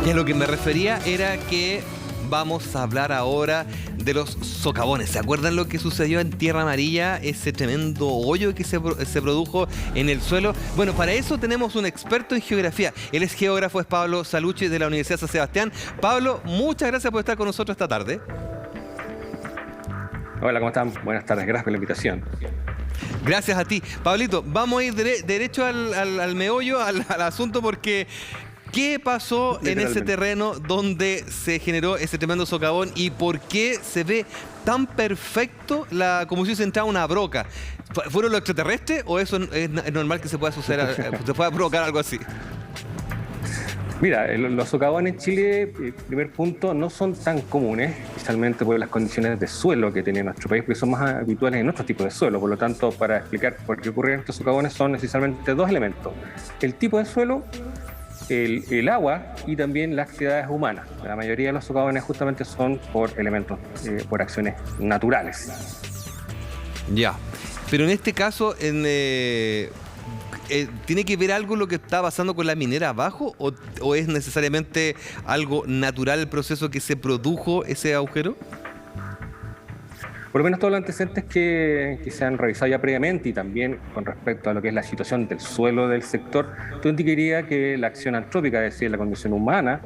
Y a lo que me refería era que vamos a hablar ahora de los socavones. ¿Se acuerdan lo que sucedió en Tierra Amarilla? Ese tremendo hoyo que se produjo en el suelo. Bueno, para eso tenemos un experto en geografía. Él es geógrafo, es Pablo Salucci de la Universidad San Sebastián. Pablo, muchas gracias por estar con nosotros esta tarde. Hola, ¿cómo están? Buenas tardes, gracias por la invitación. Gracias a ti. Pablito, vamos a ir derecho al meollo, al asunto, porque ¿qué pasó en ese terreno donde se generó ese tremendo socavón y por qué se ve tan perfecto como si hubiese entrado una broca? ¿Fueron los extraterrestres o eso es normal que se pueda suceder, se pueda provocar algo así? Mira, los socavones en Chile, primer punto, no son tan comunes, especialmente por las condiciones de suelo que tiene nuestro país, porque son más habituales en otros tipos de suelo. Por lo tanto, para explicar por qué ocurren estos socavones son necesariamente dos elementos: el tipo de suelo, el agua y también las actividades humanas. La mayoría de los socavones justamente son por elementos, por acciones naturales. Ya, pero en este caso, ¿tiene que ver algo lo que está pasando con la minera abajo o es necesariamente algo natural el proceso que se produjo ese agujero? Por lo menos todos los antecedentes que se han revisado ya previamente y también con respecto a lo que es la situación del suelo del sector, todo indicaría que la acción antrópica, es decir, la condición humana,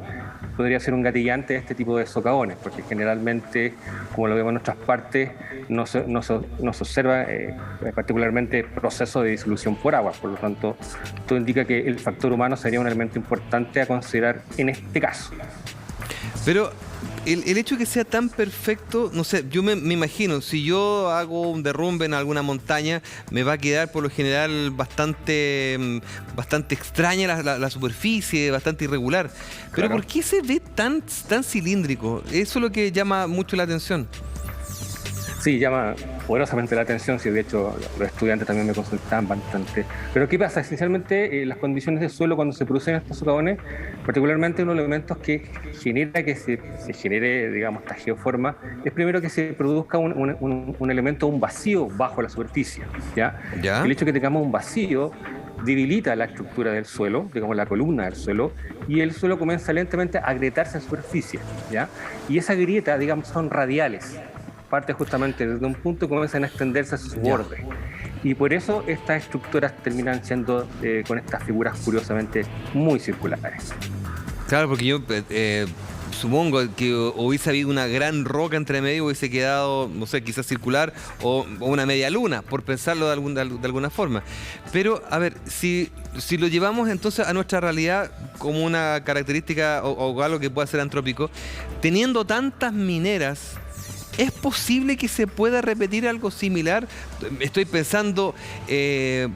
podría ser un gatillante de este tipo de socavones, porque generalmente, como lo vemos en otras partes, no se observa particularmente procesos de disolución por agua. Por lo tanto, todo indica que el factor humano sería un elemento importante a considerar en este caso. Pero el hecho de que sea tan perfecto, no sé, yo me imagino, si yo hago un derrumbe en alguna montaña, me va a quedar por lo general bastante extraña la superficie, bastante irregular. Pero claro, ¿por qué se ve tan cilíndrico? Eso es lo que llama mucho la atención. Sí, llama poderosamente la atención, sí, de hecho los estudiantes también me consultaban bastante. Pero ¿qué pasa? Esencialmente las condiciones de suelo cuando se producen estos socavones, particularmente uno de los elementos que genera que se genere, digamos, esta geoforma, es primero que se produzca un elemento, un vacío bajo la superficie. ¿Ya? El hecho de que tengamos un vacío debilita la estructura del suelo, digamos la columna del suelo, y el suelo comienza lentamente a agrietarse en superficie, ¿ya? Y esa grieta, digamos, son radiales. Parte justamente desde un punto comienzan a extenderse a sus bordes. Y por eso estas estructuras terminan siendo con estas figuras curiosamente muy circulares. Claro, porque yo supongo que hubiese habido una gran roca entre medio, hubiese quedado, no sé, quizás circular o una media luna, por pensarlo de alguna forma. Pero, a ver, si lo llevamos entonces a nuestra realidad como una característica o algo que pueda ser antrópico, teniendo tantas mineras, ¿es posible que se pueda repetir algo similar? Estoy pensando,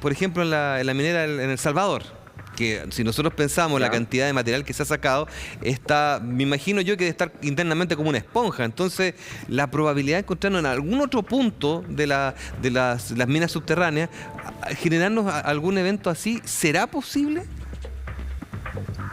por ejemplo, en la minera en El Salvador, que si nosotros pensamos la cantidad de material que se ha sacado, me imagino yo que debe estar internamente como una esponja. Entonces, la probabilidad de encontrarnos en algún otro punto de las minas subterráneas, generarnos algún evento así, ¿será posible?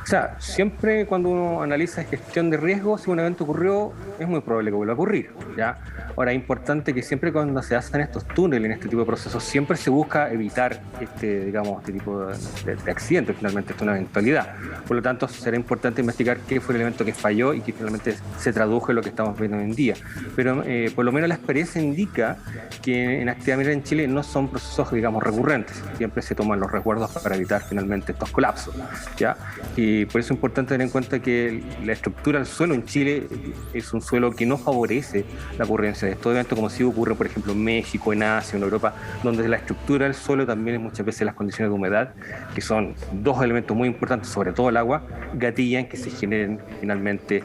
O sea, siempre cuando uno analiza gestión de riesgo, si un evento ocurrió, es muy probable que vuelva a ocurrir, ¿ya? Ahora, es importante que siempre cuando se hacen estos túneles, en este tipo de procesos, siempre se busca evitar este tipo de accidentes. Finalmente, esto es una eventualidad. Por lo tanto, será importante investigar qué fue el elemento que falló y que finalmente se tradujo en lo que estamos viendo hoy en día. Pero por lo menos la experiencia indica que en actividad minera en Chile no son procesos, digamos, recurrentes. Siempre se toman los resguardos para evitar finalmente estos colapsos, ¿ya? Y por eso es importante tener en cuenta que la estructura del suelo en Chile es un suelo que no favorece la ocurrencia de estos eventos, como sí ocurre, por ejemplo, en México, en Asia, en Europa, donde la estructura del suelo también es muchas veces las condiciones de humedad, que son dos elementos muy importantes, sobre todo el agua, gatillan que se generen finalmente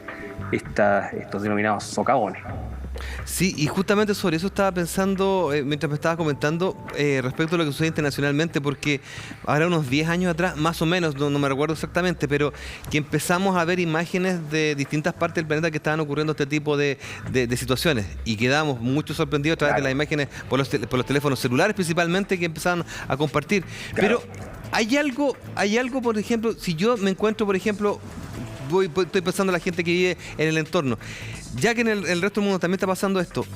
estos denominados socavones. Sí, y justamente sobre eso estaba pensando mientras me estabas comentando respecto a lo que sucede internacionalmente, porque ahora unos 10 años atrás, más o menos, no me recuerdo exactamente, pero que empezamos a ver imágenes de distintas partes del planeta que estaban ocurriendo este tipo de situaciones y quedamos mucho sorprendidos a través de las imágenes por los teléfonos celulares principalmente que empezaban a compartir. Pero hay algo, por ejemplo, si yo me encuentro, por ejemplo, estoy pensando en la gente que vive en el entorno, ya que en el resto del mundo también está pasando esto,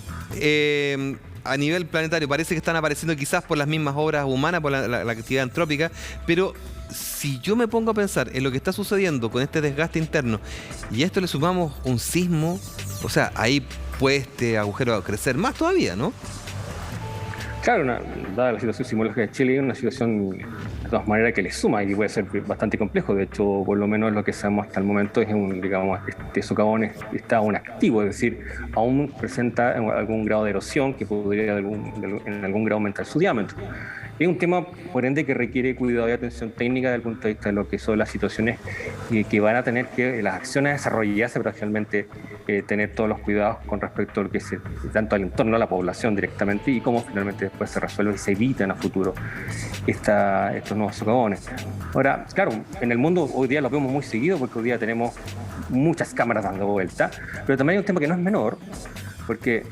a nivel planetario parece que están apareciendo quizás por las mismas obras humanas, por la actividad antrópica, pero si yo me pongo a pensar en lo que está sucediendo con este desgaste interno y a esto le sumamos un sismo, o sea, ahí puede este agujero crecer más todavía, ¿no? Claro, dada la situación sismológica de Chile, es una situación de todas maneras que le suma y que puede ser bastante complejo. De hecho, por lo menos lo que sabemos hasta el momento es digamos, este socavón está aún activo, es decir, aún presenta algún grado de erosión que podría en algún grado aumentar su diámetro. Es un tema, por ende, que requiere cuidado y atención técnica desde el punto de vista de lo que son las situaciones que van a tener que las acciones desarrollarse, pero finalmente tener todos los cuidados con respecto a lo que tanto al entorno, a la población directamente, y cómo finalmente después se resuelve y se evita en el futuro estos nuevos socavones. Ahora, claro, en el mundo hoy día lo vemos muy seguido porque hoy día tenemos muchas cámaras dando vuelta, pero también hay un tema que no es menor, porque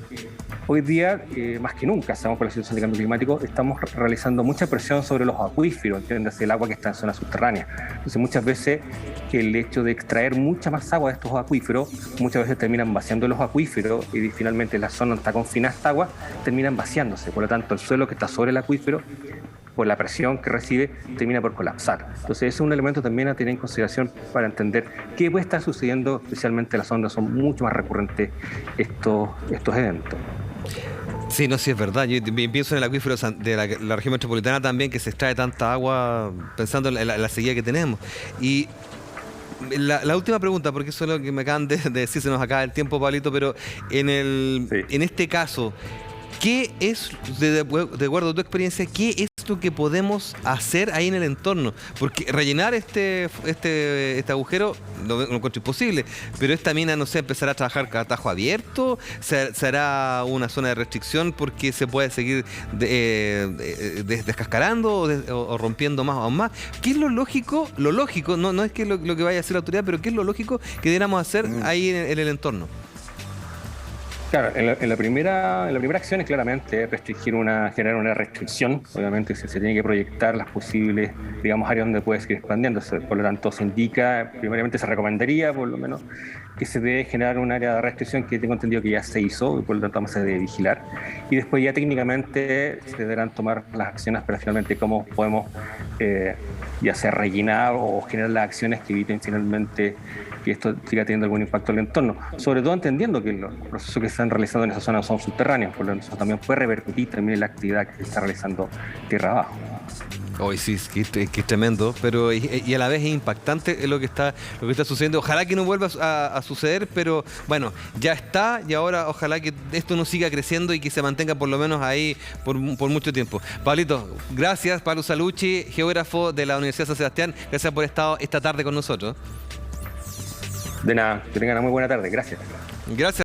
hoy día, más que nunca, sabemos por la situación de cambio climático, estamos realizando mucha presión sobre los acuíferos, entiéndase el agua que está en zonas subterráneas. Entonces, muchas veces el hecho de extraer mucha más agua de estos acuíferos, muchas veces terminan vaciando los acuíferos y finalmente la zona donde está confinada esta agua terminan vaciándose. Por lo tanto, el suelo que está sobre el acuífero, por la presión que recibe, termina por colapsar. Entonces, ese es un elemento también a tener en consideración para entender qué puede estar sucediendo, especialmente en las zonas donde son mucho más recurrentes estos eventos. Sí, no, sí es verdad. Yo pienso en el acuífero de la región metropolitana también, que se extrae tanta agua pensando en la sequía que tenemos. Y la última pregunta, porque eso es lo que me acaban de decir, se nos acaba el tiempo, Pablito, pero en este caso, ¿qué es, de acuerdo a tu experiencia, qué es lo que podemos hacer ahí en el entorno? Porque rellenar este agujero lo encuentro imposible, pero esta mina, no sé, empezará a trabajar a tajo abierto, será una zona de restricción porque se puede seguir descascarando o rompiendo más o más. ¿Qué es lo lógico? Lo lógico, no es que lo que vaya a hacer la autoridad, pero ¿qué es lo lógico que deberíamos hacer ahí en el entorno? Claro, en la primera acción es claramente generar una restricción. Obviamente se tiene que proyectar las posibles, digamos, áreas donde puede seguir expandiéndose. Por lo tanto, se indica, primeramente se recomendaría, por lo menos, que se debe generar un área de restricción que tengo entendido que ya se hizo y por lo tanto se debe vigilar. Y después ya técnicamente se deberán tomar las acciones para finalmente cómo podemos ya sea rellenar o generar las acciones que eviten finalmente que esto siga teniendo algún impacto en el entorno, sobre todo entendiendo que los procesos que se están realizando en esa zona son subterráneos, por lo tanto eso también puede repercutir también en la actividad que se está realizando tierra abajo. Hoy sí, que es tremendo, pero y a la vez es impactante lo que está sucediendo. Ojalá que no vuelva a suceder, pero bueno, ya está y ahora ojalá que esto no siga creciendo y que se mantenga por lo menos ahí por mucho tiempo. Pablito, gracias. Pablo Salucci, geógrafo de la Universidad San Sebastián, gracias por estar esta tarde con nosotros. De nada, que tengan una muy buena tarde. Gracias. Gracias.